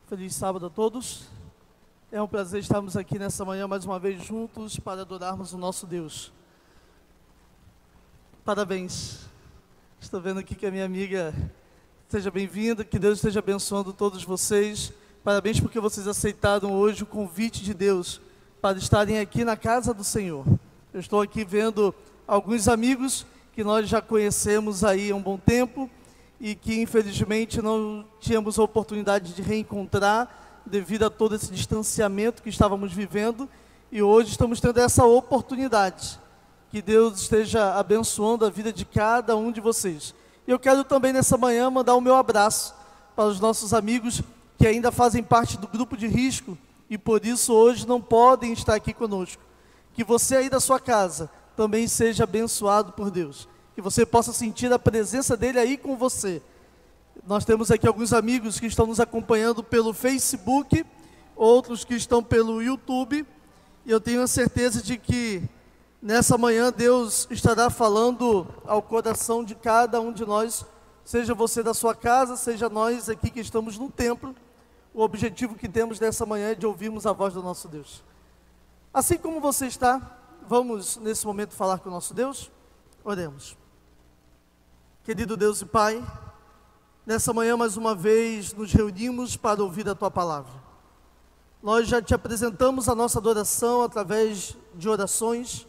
Feliz sábado a todos. É um prazer estarmos aqui nessa manhã mais uma vez juntos para adorarmos o nosso Deus. Parabéns. Estou vendo aqui que a minha amiga seja bem-vinda, que Deus esteja abençoando todos vocês. Parabéns porque vocês aceitaram hoje o convite de Deus para estarem aqui na casa do Senhor. Eu estou aqui vendo alguns amigos que nós já conhecemos aí há um bom tempo e que infelizmente não tínhamos a oportunidade de reencontrar devido a todo esse distanciamento que estávamos vivendo, e hoje estamos tendo essa oportunidade. Que Deus esteja abençoando a vida de cada um de vocês. E eu quero também nessa manhã mandar o meu abraço para os nossos amigos que ainda fazem parte do grupo de risco e por isso hoje não podem estar aqui conosco. Que você aí da sua casa também seja abençoado por Deus. Que você possa sentir a presença dele aí com você. Nós temos aqui alguns amigos que estão nos acompanhando pelo Facebook, outros que estão pelo YouTube, e eu tenho a certeza de que nessa manhã Deus estará falando ao coração de cada um de nós, seja você da sua casa, seja nós aqui que estamos no templo. O objetivo que temos nessa manhã é de ouvirmos a voz do nosso Deus. Assim como você está, vamos nesse momento falar com o nosso Deus? Oremos. Querido Deus e Pai, nessa manhã mais uma vez nos reunimos para ouvir a Tua palavra. Nós já Te apresentamos a nossa adoração através de orações,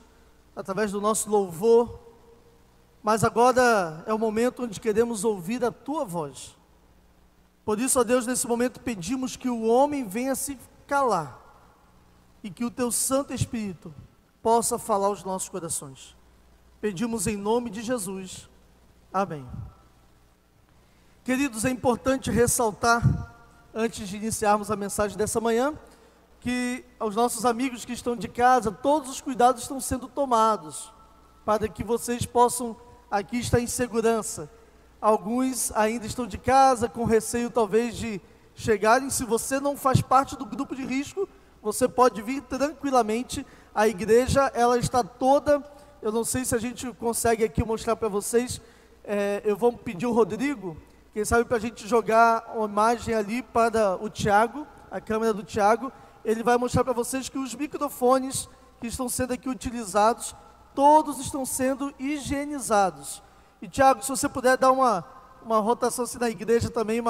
através do nosso louvor, mas agora é o momento onde queremos ouvir a Tua voz. Por isso, ó Deus, nesse momento pedimos que o homem venha se calar e que o Teu Santo Espírito possa falar aos nossos corações. Pedimos em nome de Jesus. Amém. Queridos, é importante ressaltar, antes de iniciarmos a mensagem dessa manhã, que aos nossos amigos que estão de casa, todos os cuidados estão sendo tomados, para que vocês possam aqui estar em segurança. Alguns ainda estão de casa, com receio talvez de chegarem. Se você não faz parte do grupo de risco, você pode vir tranquilamente. A igreja, ela está toda, eu não sei se a gente consegue aqui mostrar para vocês, eu vou pedir o Rodrigo, quem sabe para a gente jogar uma imagem ali para o Tiago, a câmera do Tiago. Ele vai mostrar para vocês que os microfones que estão sendo aqui utilizados, todos estão sendo higienizados. E Tiago, se você puder dar uma rotação assim na igreja também,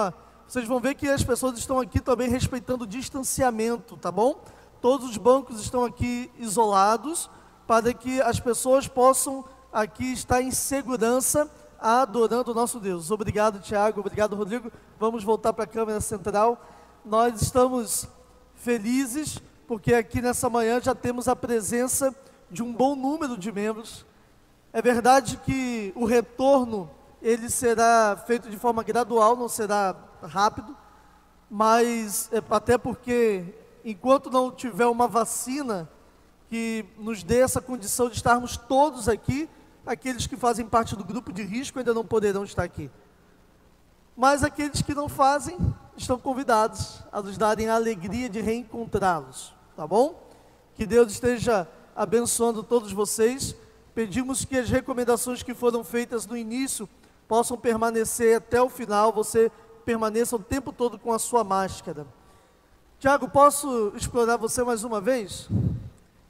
vocês vão ver que as pessoas estão aqui também respeitando o distanciamento, tá bom? Todos os bancos estão aqui isolados, para que as pessoas possam aqui estar em segurança, adorando o nosso Deus. Obrigado, Tiago, obrigado, Rodrigo. Vamos voltar para a câmera central. Nós estamos felizes, porque aqui nessa manhã já temos a presença de um bom número de membros. É verdade que o retorno, ele será feito de forma gradual, não será rápido, mas até porque, enquanto não tiver uma vacina que nos dê essa condição de estarmos todos aqui, aqueles que fazem parte do grupo de risco ainda não poderão estar aqui. Mas aqueles que não fazem, estão convidados a nos darem a alegria de reencontrá-los, tá bom? Que Deus esteja abençoando todos vocês. Pedimos que as recomendações que foram feitas no início possam permanecer até o final, você permaneça o tempo todo com a sua máscara. Tiago, posso explorar você mais uma vez?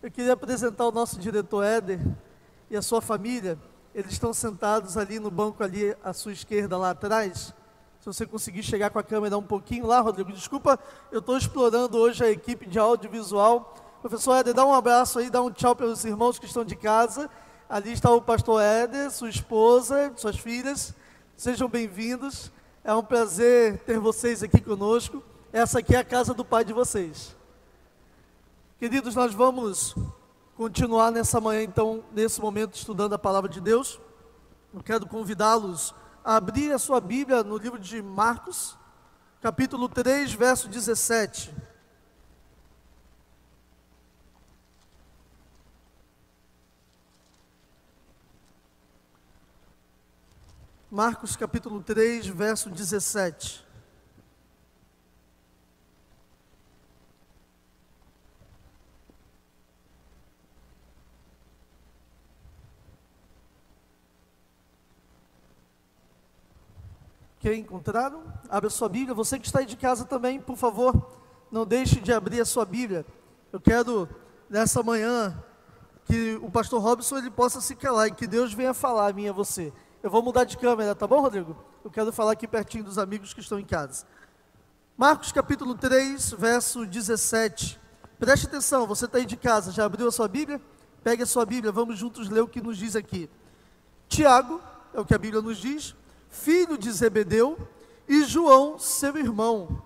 Eu queria apresentar o nosso diretor Éder e a sua família. Eles estão sentados ali no banco ali à sua esquerda, lá atrás. Se você conseguir chegar com a câmera um pouquinho lá, Rodrigo, desculpa, eu estou explorando hoje a equipe de audiovisual. Professor Éder, dá um abraço aí, dá um tchau para os irmãos que estão de casa. Ali está o pastor Éder, sua esposa, suas filhas. Sejam bem-vindos. É um prazer ter vocês aqui conosco. Essa aqui é a casa do pai de vocês. Queridos, nós vamos continuar nessa manhã, então, nesse momento, estudando a palavra de Deus. Eu quero convidá-los a abrir a sua Bíblia no livro de Marcos, capítulo 3, verso 17. Marcos, capítulo 3, verso 17. Quem encontraram? Abra a sua Bíblia. Você que está aí de casa também, por favor, não deixe de abrir a sua Bíblia. Eu quero, nessa manhã, que o pastor Robson ele possa se calar e que Deus venha falar a mim e a você. Eu vou mudar de câmera, tá bom, Rodrigo? Eu quero falar aqui pertinho dos amigos que estão em casa. Marcos capítulo 3, verso 17. Preste atenção, você está aí de casa, já abriu a sua Bíblia? Pegue a sua Bíblia, vamos juntos ler o que nos diz aqui. Tiago, é o que a Bíblia nos diz, filho de Zebedeu, e João, seu irmão,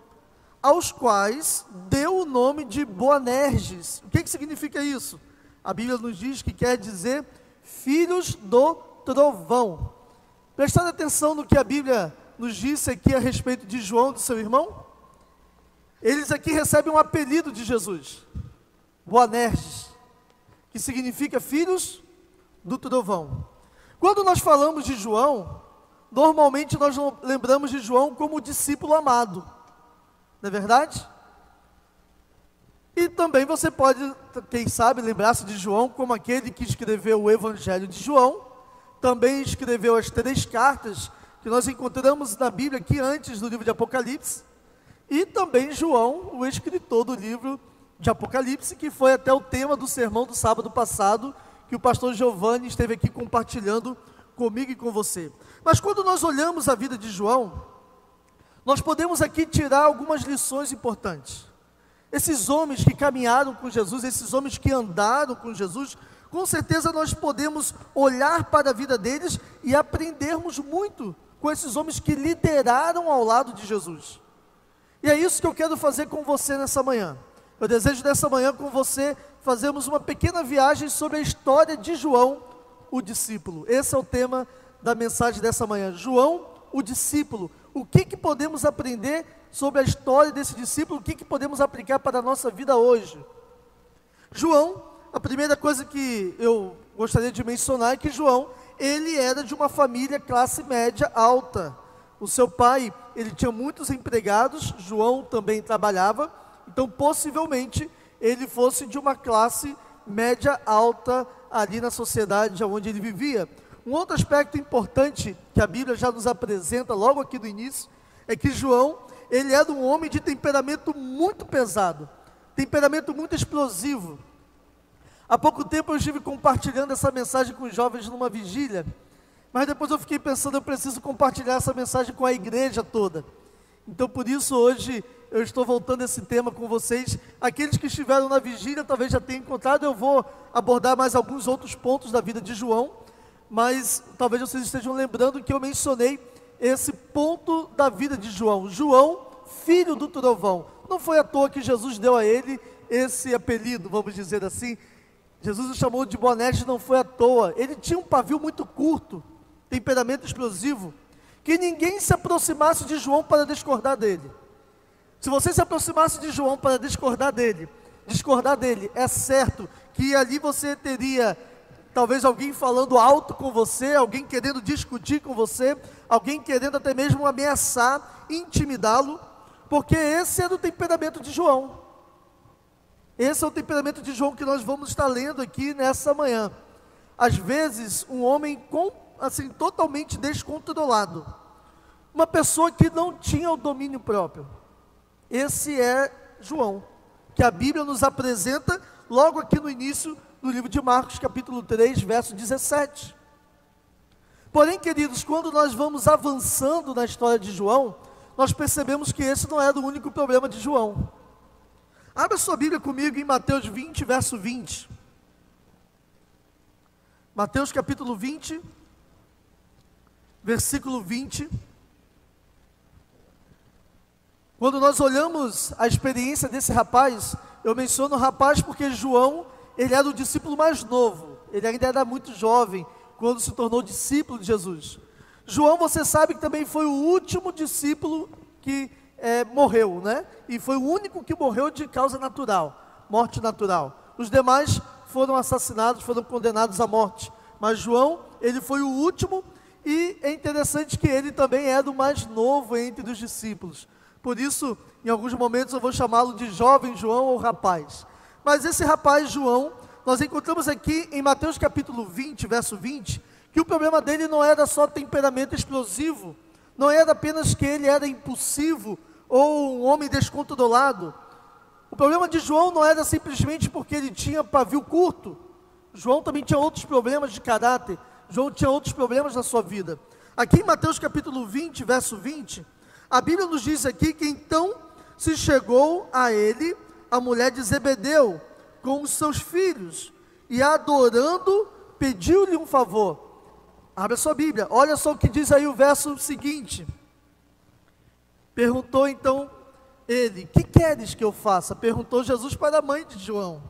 aos quais deu o nome de Boanerges. O que significa isso? A Bíblia nos diz que quer dizer filhos do trovão. Prestando atenção no que a Bíblia nos disse aqui a respeito de João, do seu irmão, eles aqui recebem um apelido de Jesus, Boanerges, que significa filhos do trovão. Quando nós falamos de João, normalmente nós não lembramos de João como discípulo amado, não é verdade? E também você pode, quem sabe, lembrar-se de João como aquele que escreveu o Evangelho de João, também escreveu as 3 cartas que nós encontramos na Bíblia aqui antes do livro de Apocalipse, e também João, o escritor do livro de Apocalipse, que foi até o tema do sermão do sábado passado, que o pastor Giovanni esteve aqui compartilhando comigo e com você. Mas quando nós olhamos a vida de João, nós podemos aqui tirar algumas lições importantes. Esses homens que caminharam com Jesus, esses homens que andaram com Jesus, com certeza nós podemos olhar para a vida deles e aprendermos muito com esses homens que lideraram ao lado de Jesus. E é isso que eu quero fazer com você nessa manhã. Eu desejo nessa manhã com você fazermos uma pequena viagem sobre a história de João, o discípulo. Esse é o tema da mensagem dessa manhã. João, o discípulo. O que podemos aprender sobre a história desse discípulo? O que podemos aplicar para a nossa vida hoje? João, a primeira coisa que eu gostaria de mencionar é que João, ele era de uma família classe média alta. O seu pai, ele tinha muitos empregados, João também trabalhava, então possivelmente ele fosse de uma classe média alta ali na sociedade onde ele vivia. Um outro aspecto importante que a Bíblia já nos apresenta logo aqui no início, é que João, ele era um homem de temperamento muito pesado, temperamento muito explosivo. Há pouco tempo eu estive compartilhando essa mensagem com os jovens numa vigília, mas depois eu fiquei pensando, eu preciso compartilhar essa mensagem com a igreja toda. Então por isso hoje eu estou voltando esse tema com vocês. Aqueles que estiveram na vigília talvez já tenham encontrado, eu vou abordar mais alguns outros pontos da vida de João, mas talvez vocês estejam lembrando que eu mencionei esse ponto da vida de João. João, filho do trovão. Não foi à toa que Jesus deu a ele esse apelido, vamos dizer assim. Jesus o chamou de Boanerges, não foi à toa. Ele tinha um pavio muito curto, temperamento explosivo, que ninguém se aproximasse de João para discordar dele. Se você se aproximasse de João para discordar dele, é certo que ali você teria talvez alguém falando alto com você, alguém querendo discutir com você, alguém querendo até mesmo ameaçar, intimidá-lo, porque esse é o temperamento de João. Esse é o temperamento de João que nós vamos estar lendo aqui nessa manhã. Às vezes, um homem assim, totalmente descontrolado, uma pessoa que não tinha o domínio próprio. Esse é João, que a Bíblia nos apresenta logo aqui no início do livro de Marcos, capítulo 3, verso 17. Porém, queridos, quando nós vamos avançando na história de João, nós percebemos que esse não era o único problema de João. Abra sua Bíblia comigo em Mateus 20, verso 20. Mateus capítulo 20, versículo 20. Quando nós olhamos a experiência desse rapaz, eu menciono o rapaz porque João, ele era o discípulo mais novo, ele ainda era muito jovem, quando se tornou discípulo de Jesus. João, você sabe que também foi o último discípulo que morreu, né? E foi o único que morreu de causa natural, morte natural. Os demais foram assassinados, foram condenados à morte. Mas João, ele foi o último, e é interessante que ele também era o mais novo entre os discípulos. Por isso, em alguns momentos eu vou chamá-lo de jovem João ou rapaz. Mas esse rapaz João, nós encontramos aqui em Mateus capítulo 20, verso 20, que o problema dele não era só temperamento explosivo, Não era apenas que ele era impulsivo ou um homem descontrolado. O problema de João não era simplesmente porque ele tinha pavio curto. João também tinha outros problemas de caráter. João tinha outros problemas na sua vida. Aqui em Mateus capítulo 20, verso 20, a Bíblia nos diz aqui que então se chegou a ele a mulher de Zebedeu com os seus filhos e adorando pediu-lhe um favor. Abra sua Bíblia, olha só o que diz aí o verso seguinte. Perguntou então ele: que queres que eu faça? Perguntou Jesus para a mãe de João.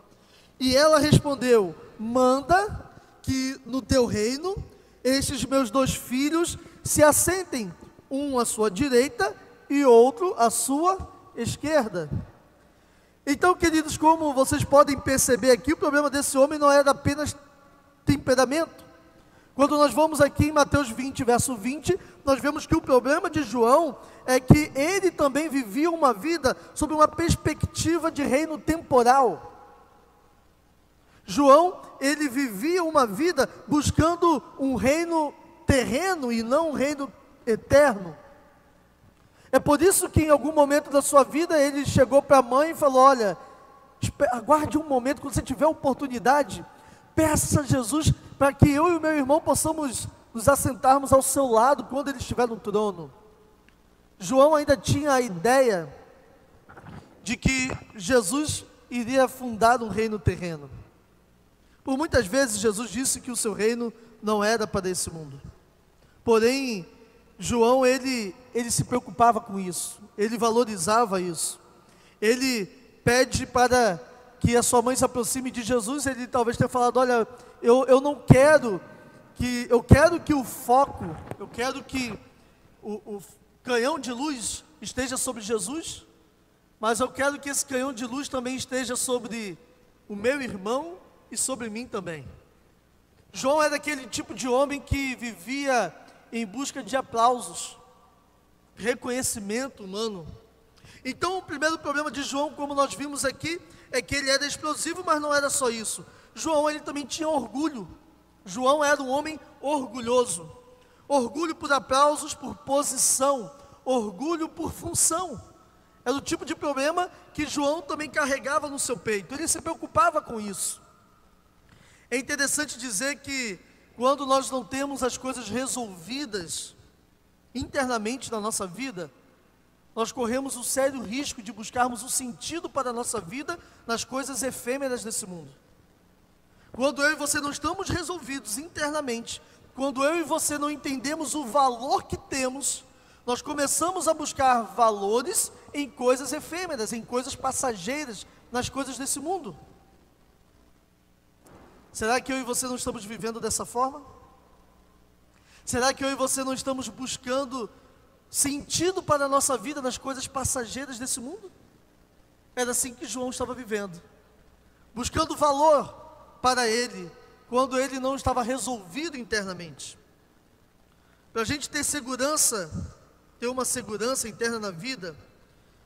E ela respondeu: manda que no teu reino estes meus 2 filhos se assentem, um à sua direita e outro à sua esquerda. Então, queridos, como vocês podem perceber aqui, o problema desse homem não era apenas temperamento. Quando nós vamos aqui em Mateus 20, verso 20, nós vemos que o problema de João é que ele também vivia uma vida sob uma perspectiva de reino temporal. João, ele vivia uma vida buscando um reino terreno e não um reino eterno. É por isso que em algum momento da sua vida ele chegou para a mãe e falou: olha, aguarde um momento, quando você tiver oportunidade, peça a Jesus para que eu e o meu irmão possamos nos assentarmos ao seu lado quando ele estiver no trono. João ainda tinha a ideia de que Jesus iria fundar um reino terreno. Por muitas vezes Jesus disse que o seu reino não era para esse mundo. Porém, João, ele se preocupava com isso, ele valorizava isso. Ele pede para que a sua mãe se aproxime de Jesus. Ele talvez tenha falado: olha, eu não quero que, eu quero que o foco, eu quero que o canhão de luz esteja sobre Jesus, mas eu quero que esse canhão de luz também esteja sobre o meu irmão e sobre mim também. João era aquele tipo de homem que vivia em busca de aplausos, reconhecimento humano. Então o primeiro problema de João, como nós vimos aqui, é que ele era explosivo, mas não era só isso. João, ele também tinha orgulho. João era um homem orgulhoso. Orgulho por aplausos, por posição, orgulho por função. Era o tipo de problema que João também carregava no seu peito. Ele se preocupava com isso. É interessante dizer que quando nós não temos as coisas resolvidas internamente na nossa vida, nós corremos o sério risco de buscarmos o sentido para a nossa vida nas coisas efêmeras desse mundo. Quando eu e você não estamos resolvidos internamente, quando eu e você não entendemos o valor que temos, nós começamos a buscar valores em coisas efêmeras, em coisas passageiras, nas coisas desse mundo. Será que eu e você não estamos vivendo dessa forma? Será que eu e você não estamos buscando sentido para a nossa vida nas coisas passageiras desse mundo? Era assim que João estava vivendo, buscando valor para ele, quando ele não estava resolvido internamente. Para a gente ter segurança, ter uma segurança interna na vida,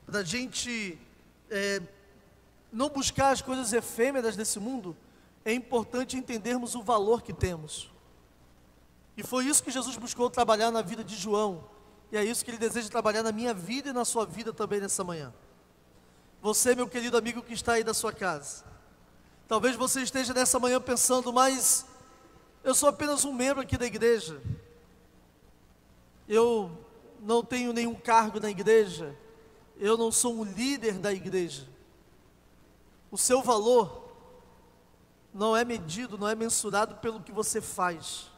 para a gente não buscar as coisas efêmeras desse mundo, é importante entendermos o valor que temos. E foi isso que Jesus buscou trabalhar na vida de João, e é isso que Ele deseja trabalhar na minha vida e na sua vida também nessa manhã. Você, meu querido amigo que está aí da sua casa, talvez você esteja nessa manhã pensando: mas eu sou apenas um membro aqui da igreja, eu não tenho nenhum cargo na igreja, eu não sou um líder da igreja. O seu valor não é medido, não é mensurado pelo que você faz.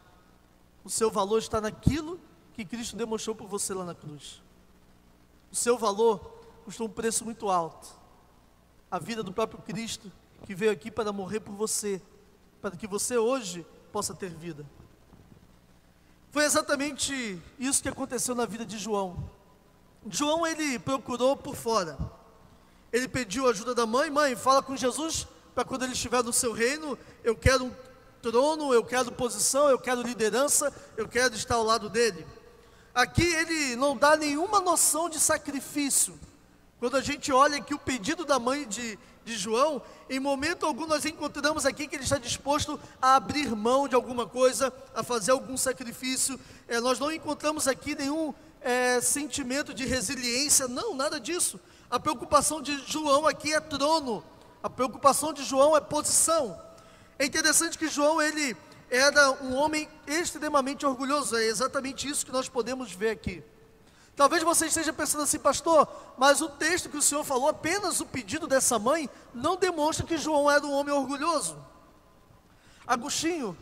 O seu valor está naquilo que Cristo demonstrou por você lá na cruz. O seu valor custou um preço muito alto. A vida do próprio Cristo, que veio aqui para morrer por você, para que você hoje possa ter vida. Foi exatamente isso que aconteceu na vida de João. João, ele procurou por fora. Ele pediu a ajuda da mãe: mãe, fala com Jesus, para quando ele estiver no seu reino, eu quero um trono, eu quero posição, eu quero liderança, eu quero estar ao lado dele. Aqui ele não dá nenhuma noção de sacrifício. Quando a gente olha aqui o pedido da mãe de João, em momento algum nós encontramos aqui que ele está disposto a abrir mão de alguma coisa, a fazer algum sacrifício. Nós não encontramos aqui nenhum sentimento de resiliência, não, nada disso. A preocupação de João aqui é trono, a preocupação de João é posição. É interessante que João, ele era um homem extremamente orgulhoso, é exatamente isso que nós podemos ver aqui. Talvez você esteja pensando assim, pastor, mas o texto que o senhor falou, apenas o pedido dessa mãe, não demonstra que João era um homem orgulhoso. Agostinho,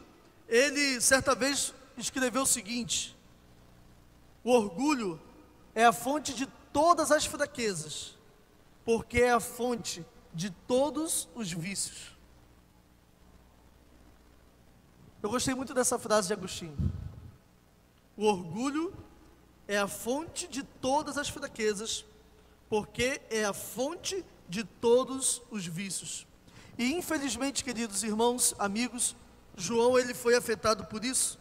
ele certa vez escreveu o seguinte: o orgulho é a fonte de todas as fraquezas, porque é a fonte de todos os vícios. Eu gostei muito dessa frase de Agostinho. O orgulho é a fonte de todas as fraquezas, porque é a fonte de todos os vícios. E infelizmente, queridos irmãos, amigos, João, ele foi afetado por isso.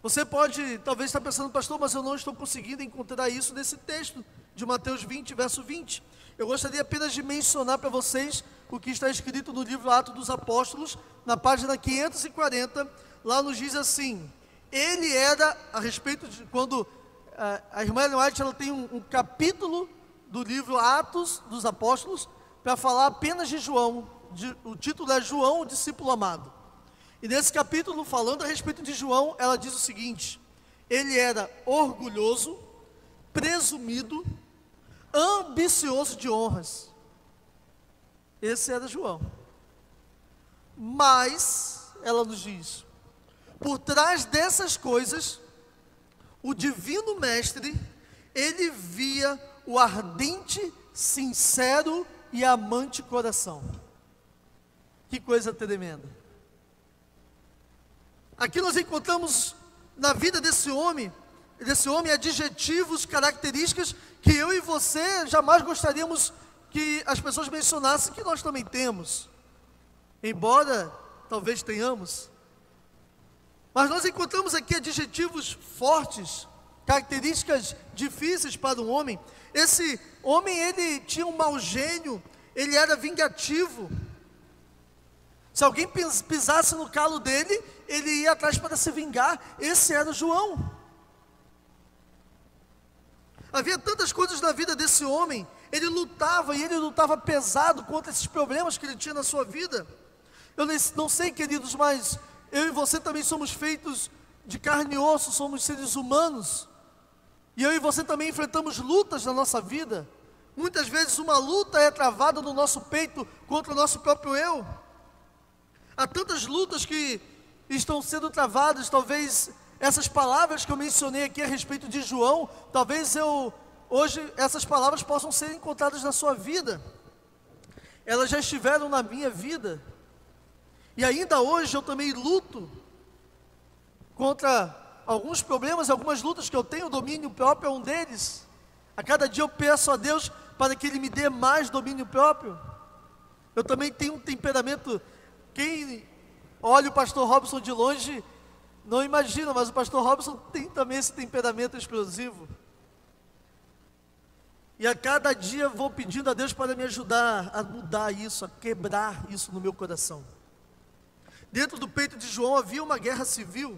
Você pode talvez estar pensando, pastor, mas eu não estou conseguindo encontrar isso nesse texto de Mateus 20, verso 20. Eu gostaria apenas de mencionar para vocês o que está escrito no livro Atos dos Apóstolos, na página 540, lá nos diz assim: ele era, a respeito de quando a irmã Ellen White, ela tem um capítulo do livro Atos dos Apóstolos, para falar apenas de João, o título é João, o discípulo amado. E nesse capítulo, falando a respeito de João, ela diz o seguinte: ele era orgulhoso, presumido, ambicioso de honras. Esse era João. Mas, ela nos diz, por trás dessas coisas, o divino mestre, ele via o ardente, sincero e amante coração. Que coisa tremenda. Aqui nós encontramos na vida desse homem adjetivos, características que eu e você jamais gostaríamos que as pessoas mencionassem que nós também temos, embora talvez tenhamos. Mas nós encontramos aqui adjetivos fortes, características difíceis para um homem. Esse homem, ele tinha um mau gênio, ele era vingativo. Se alguém pisasse no calo dele, ele ia atrás para se vingar. Esse era João. Havia tantas coisas na vida desse homem. Ele lutava pesado contra esses problemas que ele tinha na sua vida. Eu não sei, queridos, mas eu e você também somos feitos de carne e osso, somos seres humanos. E eu e você também enfrentamos lutas na nossa vida. Muitas vezes uma luta é travada no nosso peito contra o nosso próprio eu. Há tantas lutas que estão sendo travadas. Talvez essas palavras que eu mencionei aqui a respeito de João, talvez hoje essas palavras possam ser encontradas na sua vida. Elas já estiveram na minha vida. E ainda hoje eu também luto contra alguns problemas, algumas lutas que eu tenho. O domínio próprio é um deles. A cada dia eu peço a Deus para que Ele me dê mais domínio próprio. Eu também tenho um temperamento. Quem olha o pastor Robson de longe não imagina, mas o pastor Robson tem também esse temperamento explosivo. E a cada dia vou pedindo a Deus para me ajudar a mudar isso, a quebrar isso no meu coração. Dentro do peito de João havia uma guerra civil.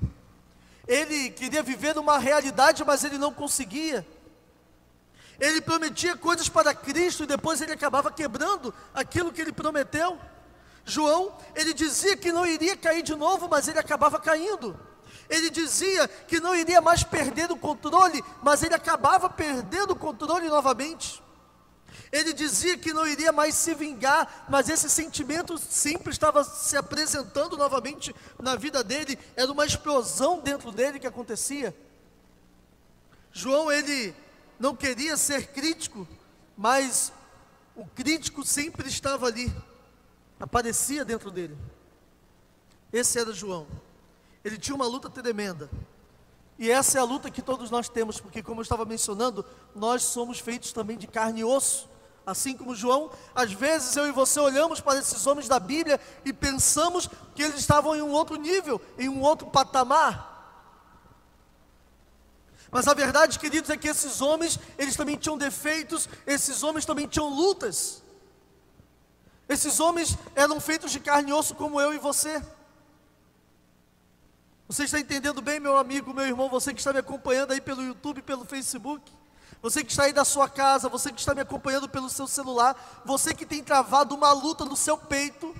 Ele queria viver numa realidade, mas ele não conseguia. Ele prometia coisas para Cristo e depois ele acabava quebrando aquilo que ele prometeu. João, ele dizia que não iria cair de novo, mas ele acabava caindo. Ele dizia que não iria mais perder o controle, mas ele acabava perdendo o controle novamente. Ele dizia que não iria mais se vingar, mas esse sentimento sempre estava se apresentando novamente na vida dele. Era uma explosão dentro dele que acontecia. João, ele não queria ser crítico, mas o crítico sempre estava ali, aparecia dentro dele. Esse era João. Ele tinha uma luta tremenda. E essa é a luta que todos nós temos, porque como eu estava mencionando, nós somos feitos também de carne e osso. Assim como João, às vezes eu e você olhamos para esses homens da Bíblia e pensamos que eles estavam em um outro nível, em um outro patamar. Mas a verdade, queridos, é que esses homens, eles também tinham defeitos, esses homens também tinham lutas. Esses homens eram feitos de carne e osso como eu e você. Você está entendendo bem, meu amigo, meu irmão, você que está me acompanhando aí pelo YouTube, pelo Facebook, você que está aí da sua casa, você que está me acompanhando pelo seu celular, você que tem travado uma luta no seu peito.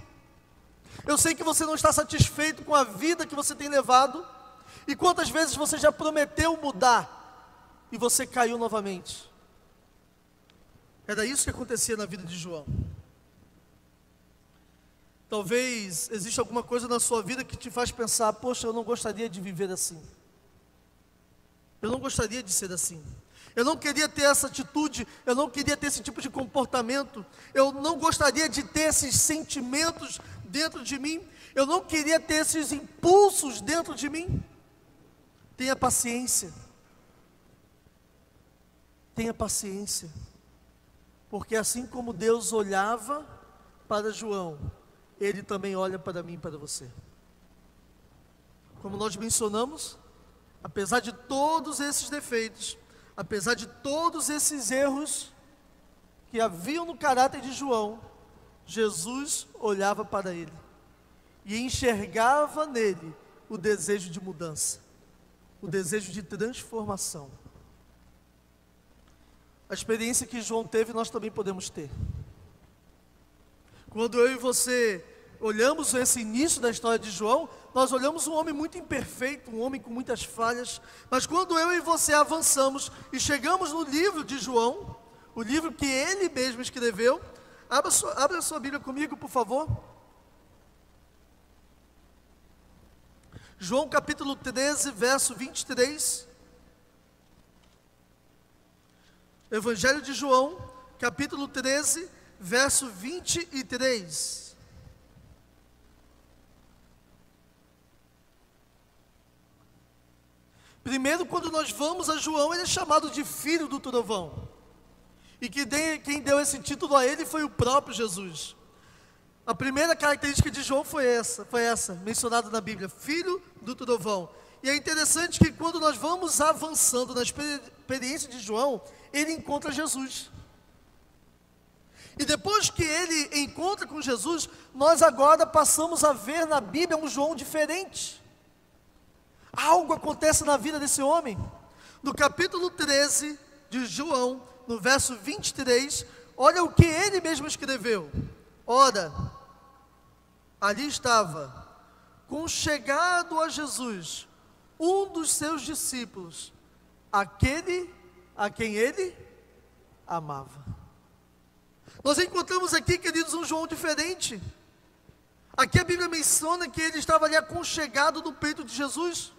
Eu sei que você não está satisfeito com a vida que você tem levado, e quantas vezes você já prometeu mudar, e você caiu novamente. Era isso que acontecia na vida de João. Talvez exista alguma coisa na sua vida que te faz pensar: poxa, eu não gostaria de viver assim. Eu não gostaria de ser assim. Eu não queria ter essa atitude, eu não queria ter esse tipo de comportamento. Eu não gostaria de ter esses sentimentos dentro de mim. Eu não queria ter esses impulsos dentro de mim. Tenha paciência. Tenha paciência. Porque assim como Deus olhava para João, Ele também olha para mim e para você. Como nós mencionamos, apesar de todos esses defeitos, apesar de todos esses erros que haviam no caráter de João, Jesus olhava para ele e enxergava nele o desejo de mudança, o desejo de transformação. A experiência que João teve, nós também podemos ter. Quando eu e você olhamos esse início da história de João, nós olhamos um homem muito imperfeito, um homem com muitas falhas, mas quando eu e você avançamos e chegamos no livro de João, o livro que ele mesmo escreveu, abra sua Bíblia comigo, por favor. João capítulo 13, verso 23. Evangelho de João, capítulo 13, verso 23. Primeiro, quando nós vamos a João, ele é chamado de filho do trovão. E quem deu esse título a ele foi o próprio Jesus. A primeira característica de João foi essa, mencionada na Bíblia, filho do trovão. E é interessante que quando nós vamos avançando na experiência de João, ele encontra Jesus. E depois que ele encontra com Jesus, nós agora passamos a ver na Bíblia um João diferente. Algo acontece na vida desse homem. No capítulo 13 de João, no verso 23, olha o que ele mesmo escreveu. Ora, ali estava, conchegado a Jesus, um dos seus discípulos, aquele a quem ele amava. Nós encontramos aqui, queridos, um João diferente. Aqui a Bíblia menciona que ele estava ali aconchegado no peito de Jesus,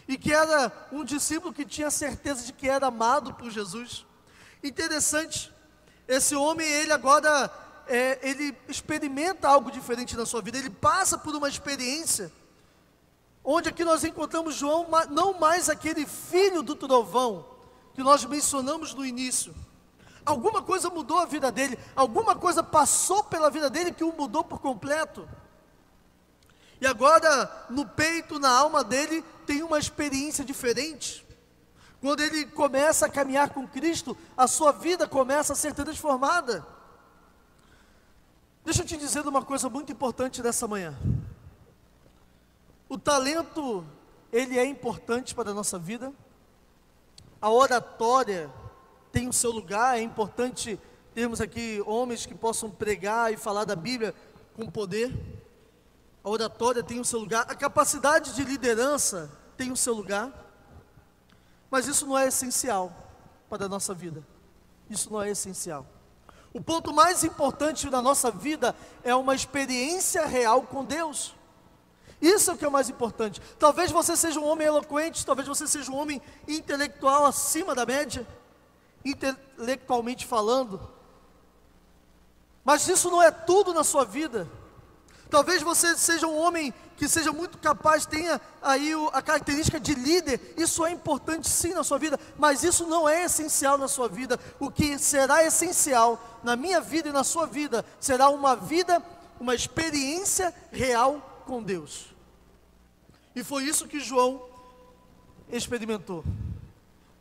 e que era um discípulo que tinha certeza de que era amado por Jesus. Interessante, esse homem, ele agora, ele experimenta algo diferente na sua vida, ele passa por uma experiência, onde aqui nós encontramos João, não mais aquele filho do trovão, que nós mencionamos no início. Alguma coisa mudou a vida dele, alguma coisa passou pela vida dele que o mudou por completo. E agora, no peito, na alma dele, tem uma experiência diferente. Quando ele começa a caminhar com Cristo, a sua vida começa a ser transformada. Deixa eu te dizer uma coisa muito importante nessa manhã. O talento, ele é importante para a nossa vida. A oratória tem o seu lugar, é importante termos aqui homens que possam pregar e falar da Bíblia com poder. A oratória tem o seu lugar, a capacidade de liderança tem o seu lugar, mas isso não é essencial para a nossa vida. Isso não é essencial. O ponto mais importante da nossa vida é uma experiência real com Deus. Isso é o que é o mais importante. Talvez você seja um homem eloquente, talvez você seja um homem intelectual acima da média, intelectualmente falando, mas isso não é tudo na sua vida. Talvez você seja um homem que seja muito capaz, tenha aí a característica de líder. Isso é importante sim na sua vida, mas isso não é essencial na sua vida. O que será essencial na minha vida e na sua vida, será uma vida, uma experiência real com Deus. E foi isso que João experimentou.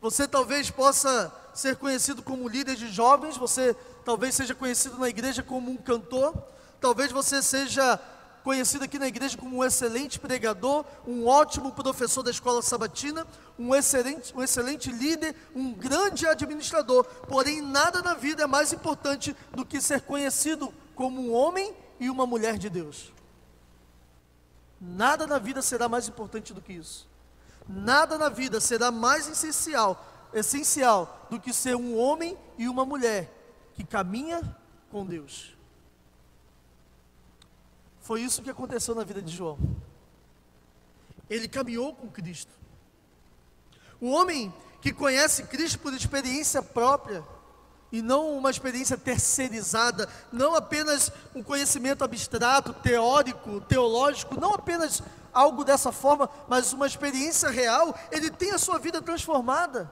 Você talvez possa ser conhecido como líder de jovens, você talvez seja conhecido na igreja como um cantor, talvez você seja conhecido aqui na igreja como um excelente pregador, um ótimo professor da escola sabatina, um excelente líder, um grande administrador. Porém, nada na vida é mais importante do que ser conhecido como um homem e uma mulher de Deus. Nada na vida será mais importante do que isso. Nada na vida será mais essencial do que ser um homem e uma mulher que caminha com Deus. Foi isso que aconteceu na vida de João. Ele caminhou com Cristo. O homem que conhece Cristo por experiência própria, e não uma experiência terceirizada, não apenas um conhecimento abstrato, teórico, teológico, não apenas algo dessa forma, mas uma experiência real, ele tem a sua vida transformada.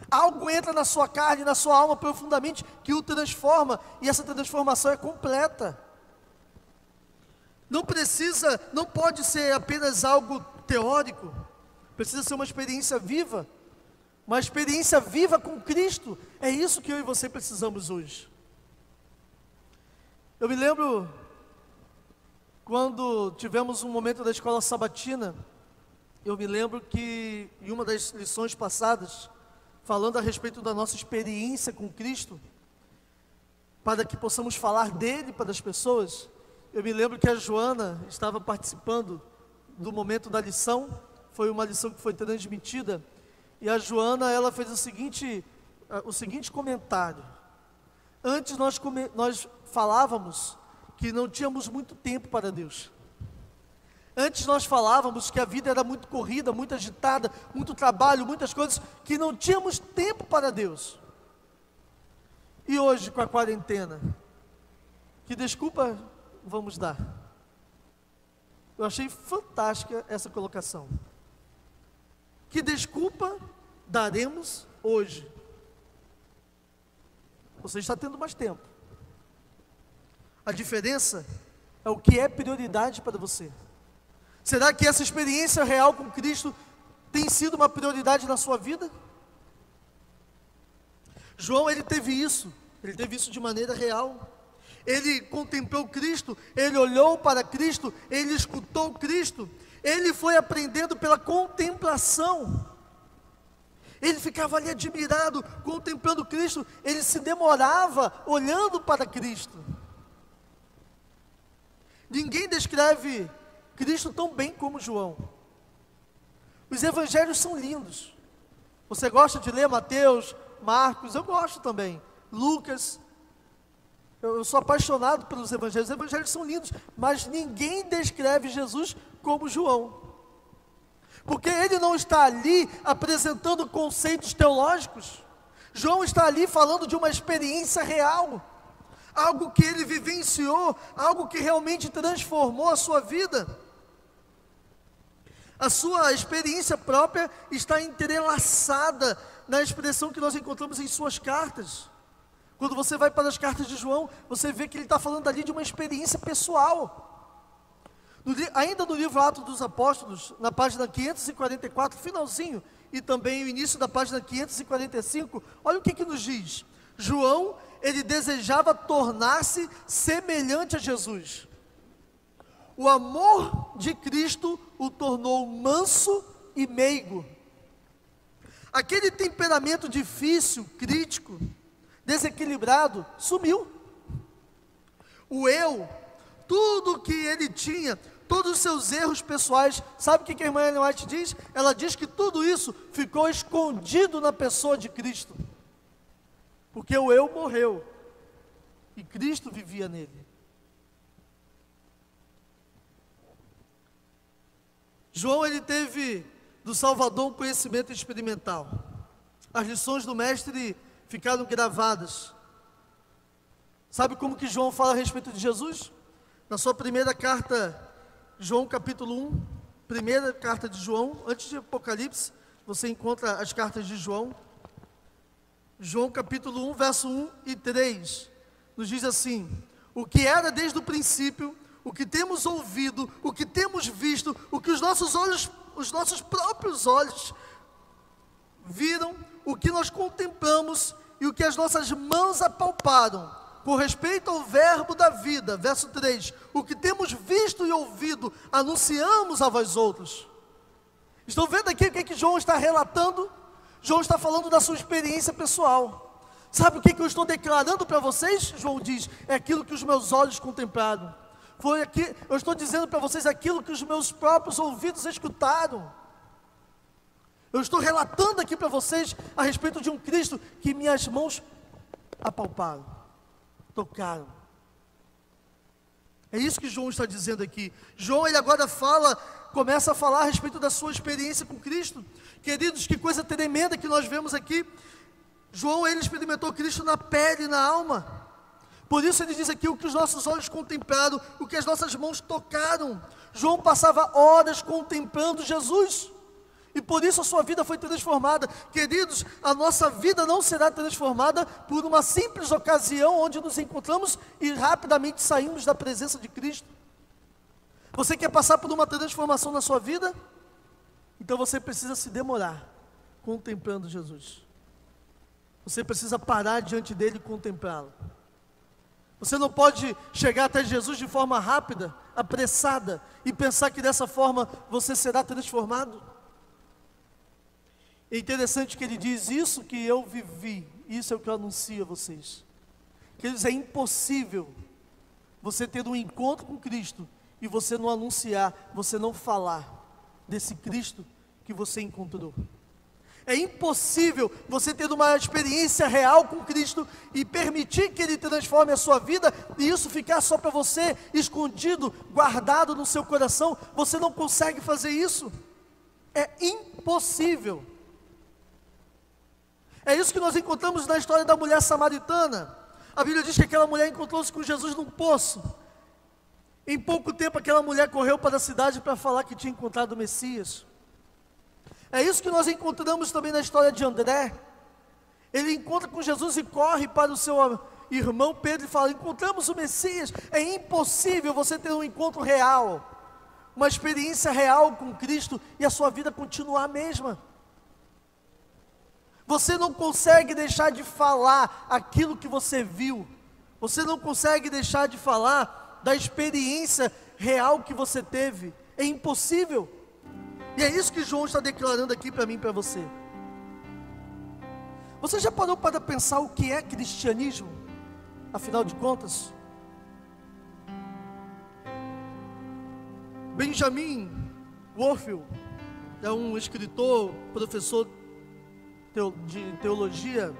Algo entra na sua carne, na sua alma profundamente, que o transforma, e essa transformação é completa. Não pode ser apenas algo teórico, precisa ser uma experiência viva. Uma experiência viva com Cristo. É isso que eu e você precisamos hoje. Eu me lembro quando tivemos um momento da escola sabatina. Eu me lembro que em uma das lições passadas, falando a respeito da nossa experiência com Cristo, para que possamos falar dele para as pessoas, eu me lembro que a Joana estava participando do momento da lição. Foi uma lição que foi transmitida. E a Joana, ela fez o seguinte comentário. Antes nós falávamos que não tínhamos muito tempo para Deus. Antes nós falávamos que a vida era muito corrida, muito agitada, muito trabalho, muitas coisas, que não tínhamos tempo para Deus. E hoje, com a quarentena, que desculpa vamos dar? Eu achei fantástica essa colocação. Que desculpa daremos hoje? Você está tendo mais tempo. A diferença é o que é prioridade para você. Será que essa experiência real com Cristo tem sido uma prioridade na sua vida? João, ele teve isso de maneira real. Ele contemplou Cristo, ele olhou para Cristo, ele escutou Cristo, ele foi aprendendo pela contemplação. Ele ficava ali admirado, contemplando Cristo, ele se demorava olhando para Cristo. Ninguém descreve Cristo tão bem como João. Os evangelhos são lindos. Você gosta de ler Mateus, Marcos? Eu gosto também. Lucas. Eu sou apaixonado pelos evangelhos. Os evangelhos são lindos, mas ninguém descreve Jesus como João. Porque ele não está ali apresentando conceitos teológicos. João está ali falando de uma experiência real. Algo que ele vivenciou, algo que realmente transformou a sua vida. A sua experiência própria está entrelaçada na expressão que nós encontramos em suas cartas. Quando você vai para as cartas de João, você vê que ele está falando ali de uma experiência pessoal. Ainda no livro Atos dos Apóstolos, na página 544, finalzinho, e também o início da página 545, olha o que nos diz. João, ele desejava tornar-se semelhante a Jesus. O amor de Cristo o tornou manso e meigo. Aquele temperamento difícil, crítico, desequilibrado, sumiu. O eu, tudo que ele tinha, todos os seus erros pessoais, sabe o que a irmã Ellen White diz? Ela diz que tudo isso ficou escondido na pessoa de Cristo. Porque o eu morreu e Cristo vivia nele. João, ele teve do Salvador um conhecimento experimental. As lições do mestre ficaram gravadas. Sabe como que João fala a respeito de Jesus? Na sua primeira carta, João capítulo 1, primeira carta de João, antes de Apocalipse, você encontra as cartas de João. João capítulo 1, verso 1 e 3, nos diz assim: o que era desde o princípio, o que temos ouvido, o que temos visto, o que os nossos próprios olhos viram, o que nós contemplamos e o que as nossas mãos apalparam, com respeito ao verbo da vida, verso 3, o que temos visto e ouvido, anunciamos a vós outros. Estão vendo aqui o que João está relatando? João está falando da sua experiência pessoal. Sabe o que eu estou declarando para vocês? João diz, é aquilo que os meus olhos contemplaram. Foi aqui, eu estou dizendo para vocês aquilo que os meus próprios ouvidos escutaram. Eu estou relatando aqui para vocês a respeito de um Cristo que minhas mãos apalparam, tocaram. É isso que João está dizendo aqui. João, ele agora começa a falar a respeito da sua experiência com Cristo. Queridos, que coisa tremenda que nós vemos aqui. João, ele experimentou Cristo na pele e na alma. Por isso ele diz aqui o que os nossos olhos contemplaram, o que as nossas mãos tocaram. João passava horas contemplando Jesus. E por isso a sua vida foi transformada. Queridos, a nossa vida não será transformada por uma simples ocasião onde nos encontramos e rapidamente saímos da presença de Cristo. Você quer passar por uma transformação na sua vida? Então você precisa se demorar contemplando Jesus. Você precisa parar diante dele e contemplá-lo. Você não pode chegar até Jesus de forma rápida, apressada, e pensar que dessa forma você será transformado. É interessante que ele diz, isso que eu vivi, isso é o que eu anuncio a vocês. Que ele diz, é impossível você ter um encontro com Cristo e você não anunciar, você não falar desse Cristo que você encontrou. É impossível você ter uma experiência real com Cristo e permitir que Ele transforme a sua vida e isso ficar só para você, escondido, guardado no seu coração. Você não consegue fazer isso. É impossível. É isso que nós encontramos na história da mulher samaritana. A Bíblia diz que aquela mulher encontrou-se com Jesus num poço. Em pouco tempo aquela mulher correu para a cidade para falar que tinha encontrado o Messias. É isso que nós encontramos também na história de André. Ele encontra com Jesus e corre para o seu irmão Pedro e fala, encontramos o Messias. É impossível você ter um encontro real, uma experiência real com Cristo e a sua vida continuar a mesma. Você não consegue deixar de falar aquilo que você viu. Você não consegue deixar de falar da experiência real que você teve. É impossível. E é isso que João está declarando aqui para mim e para você. Você já parou para pensar o que é cristianismo? Afinal de contas, Benjamin Warfield é um escritor, professor de teologia,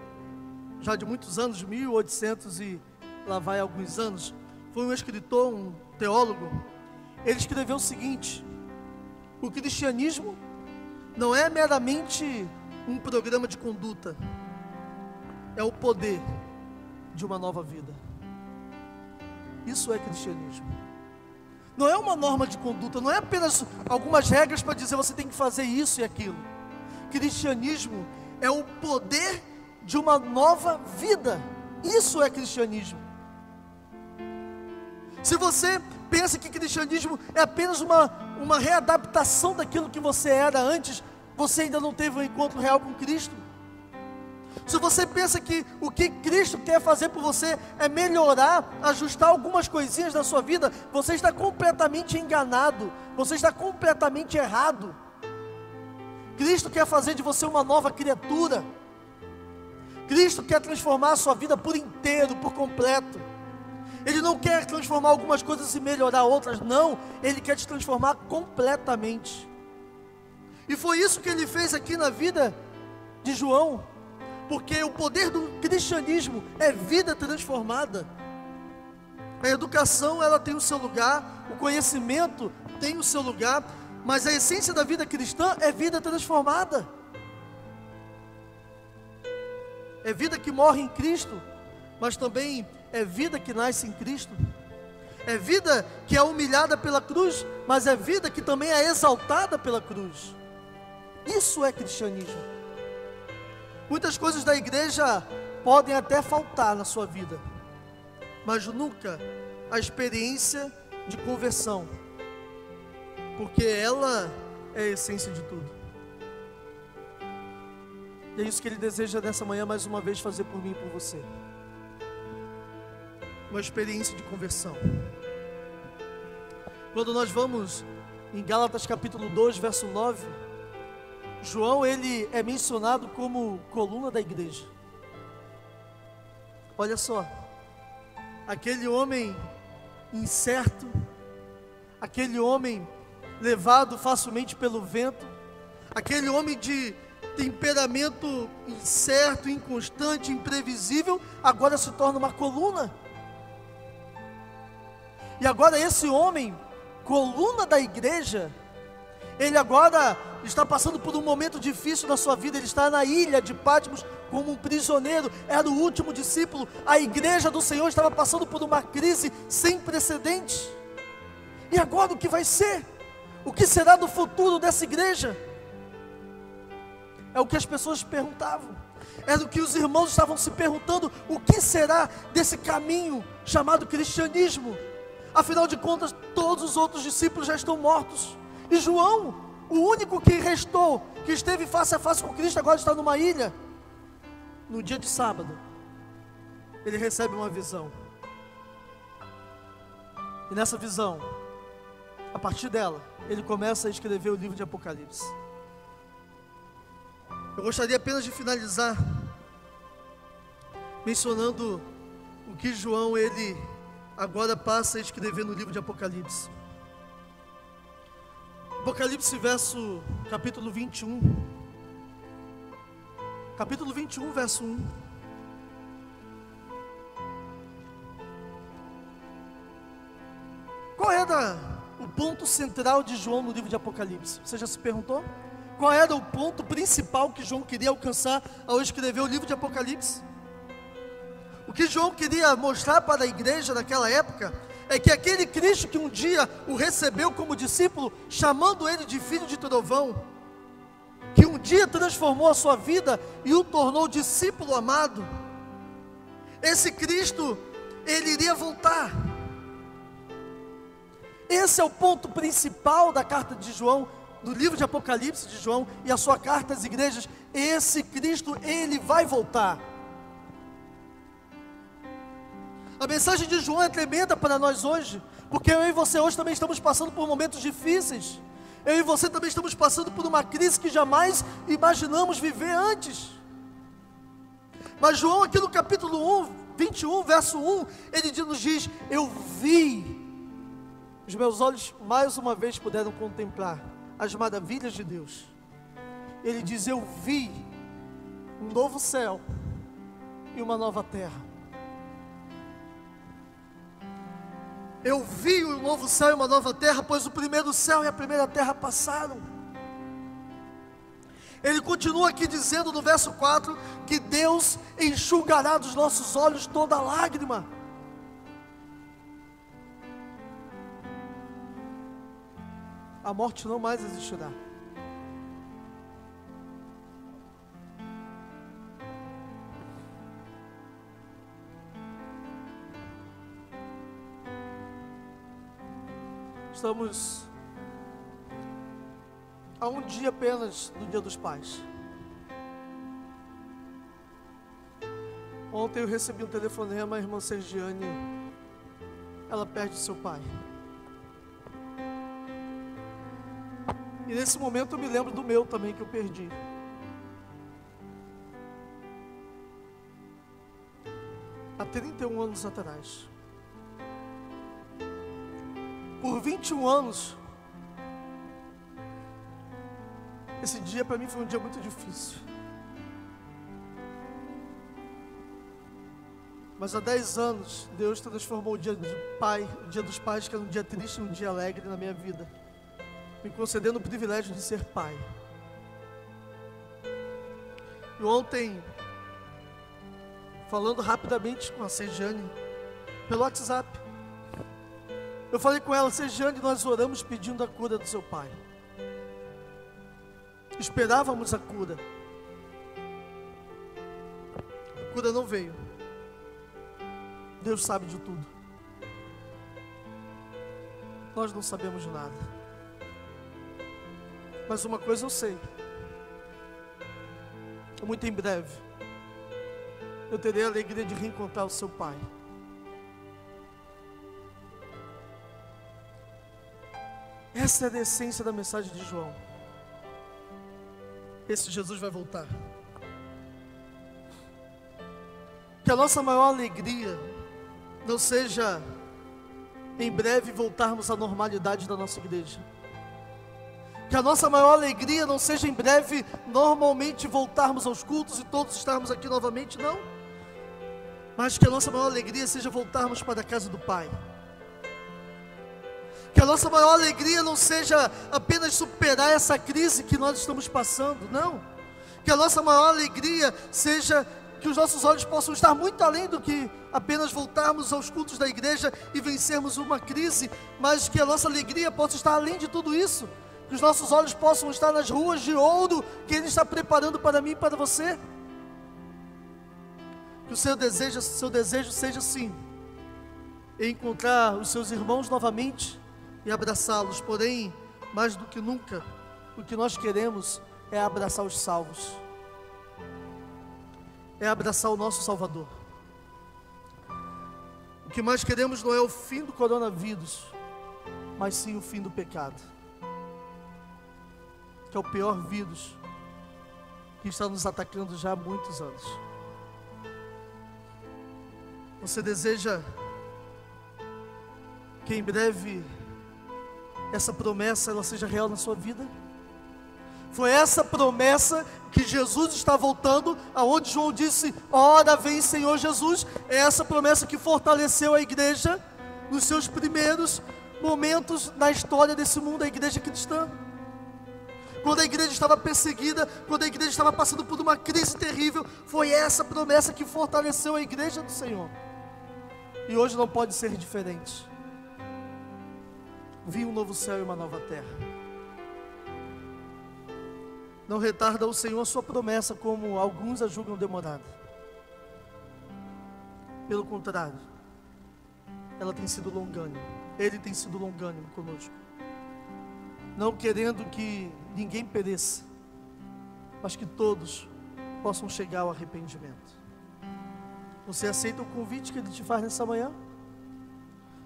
já de muitos anos, 1800 e lá vai alguns anos. Foi um escritor, um teólogo. Ele escreveu o seguinte: o cristianismo não é meramente um programa de conduta, é o poder de uma nova vida. Isso é cristianismo. Não é uma norma de conduta, não é apenas algumas regras para dizer você tem que fazer isso e aquilo. Cristianismo é o poder de uma nova vida. Isso é cristianismo. Se você pensa que cristianismo é apenas uma readaptação daquilo que você era antes, você ainda não teve um encontro real com Cristo. Se você pensa que o que Cristo quer fazer por você é melhorar, ajustar algumas coisinhas da sua vida, você está completamente enganado, você está completamente errado. Cristo quer fazer de você uma nova criatura. Cristo quer transformar a sua vida por inteiro, por completo. Ele não quer transformar algumas coisas e melhorar outras, não. Ele quer te transformar completamente. E foi isso que ele fez aqui na vida de João. Porque o poder do cristianismo é vida transformada. A educação, ela tem o seu lugar, o conhecimento tem o seu lugar, mas a essência da vida cristã é vida transformada. É vida que morre em Cristo, mas também é vida que nasce em Cristo. É vida que é humilhada pela cruz, mas é vida que também é exaltada pela cruz. Isso é cristianismo. Muitas coisas da igreja podem até faltar na sua vida, mas nunca a experiência de conversão, porque ela é a essência de tudo. E é isso que Ele deseja nessa manhã mais uma vez fazer por mim e por você. uma experiência de conversão. Quando nós vamos em Gálatas capítulo 2, verso 9, João, ele é mencionado como coluna da igreja. Olha só, aquele homem incerto, aquele homem levado facilmente pelo vento, aquele homem de temperamento incerto, inconstante, imprevisível, agora se torna uma coluna. E agora esse homem, coluna da igreja, ele agora está passando por um momento difícil na sua vida. Ele está na ilha de Patmos como um prisioneiro, era o último discípulo. A igreja do Senhor estava passando por uma crise sem precedentes. E agora o que vai ser? O que será do futuro dessa igreja? É o que as pessoas perguntavam, era o que os irmãos estavam se perguntando: o que será desse caminho chamado cristianismo? Afinal de contas, todos os outros discípulos já estão mortos, e João, o único que restou, que esteve face a face com Cristo, agora está numa ilha. No dia de sábado, ele recebe uma visão, e nessa visão, a partir dela, ele começa a escrever o livro de Apocalipse. Eu gostaria apenas de finalizar mencionando o que João, ele agora passa a escrever no livro de Apocalipse. Apocalipse capítulo 21. Capítulo 21, verso 1. Qual era o ponto central de João no livro de Apocalipse? Você já se perguntou? Qual era o ponto principal que João queria alcançar ao escrever o livro de Apocalipse? O que João queria mostrar para a igreja naquela época é que aquele Cristo que um dia o recebeu como discípulo, chamando ele de filho de trovão, que um dia transformou a sua vida e o tornou discípulo amado, esse Cristo, ele iria voltar. Esse é o ponto principal da carta de João, do livro de Apocalipse de João e a sua carta às igrejas. Esse Cristo, ele vai voltar. A mensagem de João é tremenda para nós hoje, porque eu e você hoje também estamos passando por momentos difíceis. Eu e você também estamos passando por uma crise que jamais imaginamos viver antes. Mas João, aqui no capítulo 21, verso 1, ele nos diz: eu vi, os meus olhos mais uma vez puderam contemplar as maravilhas de Deus. Ele diz: eu vi um novo céu e uma nova terra. Eu vi um novo céu e uma nova terra, pois o primeiro céu e a primeira terra passaram. Ele continua aqui dizendo no verso 4, que Deus enxugará dos nossos olhos toda lágrima. A morte não mais existirá. Estamos a um dia apenas do Dia dos Pais. Ontem eu recebi um telefonema, a irmã Sergiane, ela perde seu pai. E nesse momento eu me lembro do meu também, que eu perdi. Há 31 anos atrás. Por 21 anos, esse dia para mim foi um dia muito difícil. Mas há 10 anos, Deus transformou o dia dos pais, que era um dia triste, num dia alegre na minha vida, me concedendo o privilégio de ser pai. E ontem, falando rapidamente com a Sergiane, pelo WhatsApp, eu falei com ela: Sergiane, nós oramos pedindo a cura do seu pai. Esperávamos a cura. A cura não veio. Deus sabe de tudo. Nós não sabemos de nada. Mas uma coisa eu sei: muito em breve eu terei a alegria de reencontrar o seu pai. Essa é a essência da mensagem de João. Esse Jesus vai voltar. Que a nossa maior alegria não seja em breve voltarmos à normalidade da nossa igreja. Que a nossa maior alegria não seja em breve normalmente voltarmos aos cultos e todos estarmos aqui novamente, não. Mas que a nossa maior alegria seja voltarmos para a casa do Pai. Que a nossa maior alegria não seja apenas superar essa crise que nós estamos passando, não. Que a nossa maior alegria seja que os nossos olhos possam estar muito além do que apenas voltarmos aos cultos da igreja e vencermos uma crise, mas que a nossa alegria possa estar além de tudo isso. Que os nossos olhos possam estar nas ruas de ouro que Ele está preparando para mim e para você. Que o seu desejo seja sim, encontrar os seus irmãos novamente e abraçá-los. Porém, mais do que nunca, o que nós queremos é abraçar os salvos, é abraçar o nosso Salvador. O que mais queremos não é o fim do coronavírus, mas sim o fim do pecado, que é o pior vírus que está nos atacando já há muitos anos. Você deseja que em breve essa promessa ela seja real na sua vida? Foi essa promessa que Jesus está voltando, aonde João disse: ora vem Senhor Jesus. É essa promessa que fortaleceu a igreja nos seus primeiros momentos na história desse mundo, a igreja cristã. Quando a igreja estava perseguida, quando a igreja estava passando por uma crise terrível, foi essa promessa que fortaleceu a igreja do Senhor. E hoje não pode ser diferente. Vi um novo céu e uma nova terra. Não retarda o Senhor a sua promessa, como alguns a julgam demorada. Pelo contrário, ela tem sido longânima. Ele tem sido longânimo conosco, não querendo que ninguém pereça, mas que todos possam chegar ao arrependimento. Você aceita o convite que Ele te faz nessa manhã?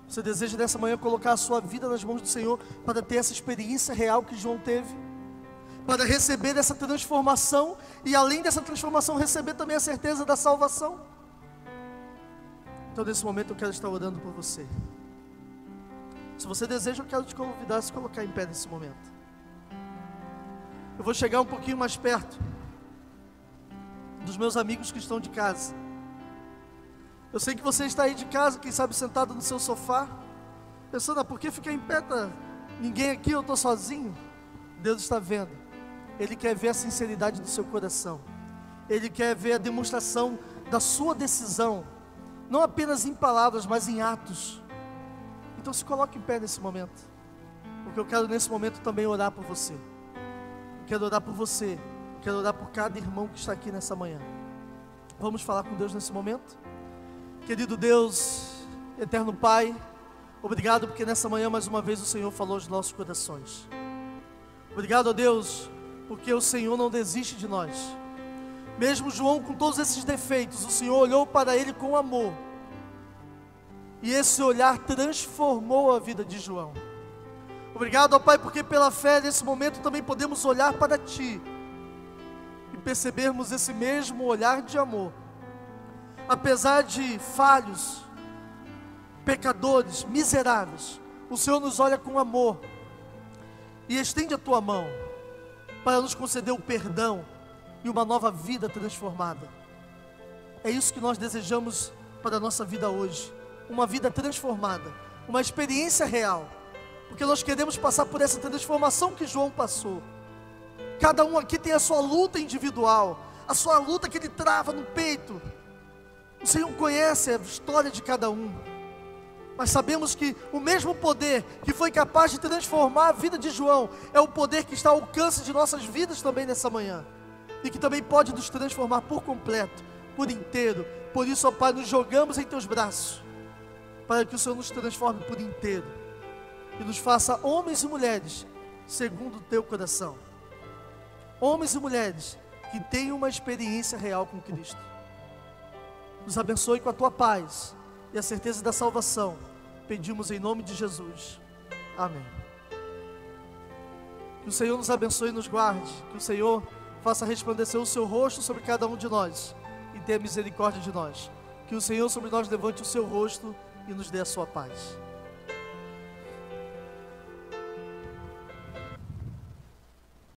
Você deseja nessa manhã colocar a sua vida nas mãos do Senhor, para ter essa experiência real que João teve, para receber essa transformação, e além dessa transformação, receber também a certeza da salvação? Então nesse momento eu quero estar orando por você. Se você deseja, eu quero te convidar a se colocar em pé nesse momento. Eu vou chegar um pouquinho mais perto dos meus amigos que estão de casa. Eu sei que você está aí de casa, quem sabe sentado no seu sofá, pensando: por que ficar em pé? Ninguém aqui, eu estou sozinho. Deus está vendo. Ele quer ver a sinceridade do seu coração. Ele quer ver a demonstração da sua decisão, não apenas em palavras, mas em atos. Então se coloque em pé nesse momento, porque eu quero nesse momento também orar por você. Eu quero orar por você, eu quero orar por cada irmão que está aqui nessa manhã. Vamos falar com Deus nesse momento? Querido Deus, eterno Pai, obrigado porque nessa manhã mais uma vez o Senhor falou aos nossos corações. Obrigado, ó Deus, porque o Senhor não desiste de nós. Mesmo João com todos esses defeitos, o Senhor olhou para ele com amor, e esse olhar transformou a vida de João. Obrigado, ó Pai, porque pela fé nesse momento também podemos olhar para Ti e percebermos esse mesmo olhar de amor. Apesar de falhos, pecadores, miseráveis, o Senhor nos olha com amor e estende a Tua mão para nos conceder o perdão e uma nova vida transformada. É isso que nós desejamos para a nossa vida hoje, uma vida transformada, uma experiência real, porque nós queremos passar por essa transformação que João passou. Cada um aqui tem a sua luta individual, a sua luta que ele trava no peito. O Senhor conhece a história de cada um, mas sabemos que o mesmo poder que foi capaz de transformar a vida de João é o poder que está ao alcance de nossas vidas também nessa manhã, e que também pode nos transformar por completo, por inteiro. Por isso, ó Pai, nos jogamos em Teus braços, para que o Senhor nos transforme por inteiro e nos faça homens e mulheres segundo o Teu coração, homens e mulheres que tenham uma experiência real com Cristo. Nos abençoe com a Tua paz e a certeza da salvação. Pedimos em nome de Jesus. Amém. Que o Senhor nos abençoe e nos guarde. Que o Senhor faça resplandecer o seu rosto sobre cada um de nós e tenha misericórdia de nós. Que o Senhor sobre nós levante o seu rosto e nos dê a sua paz.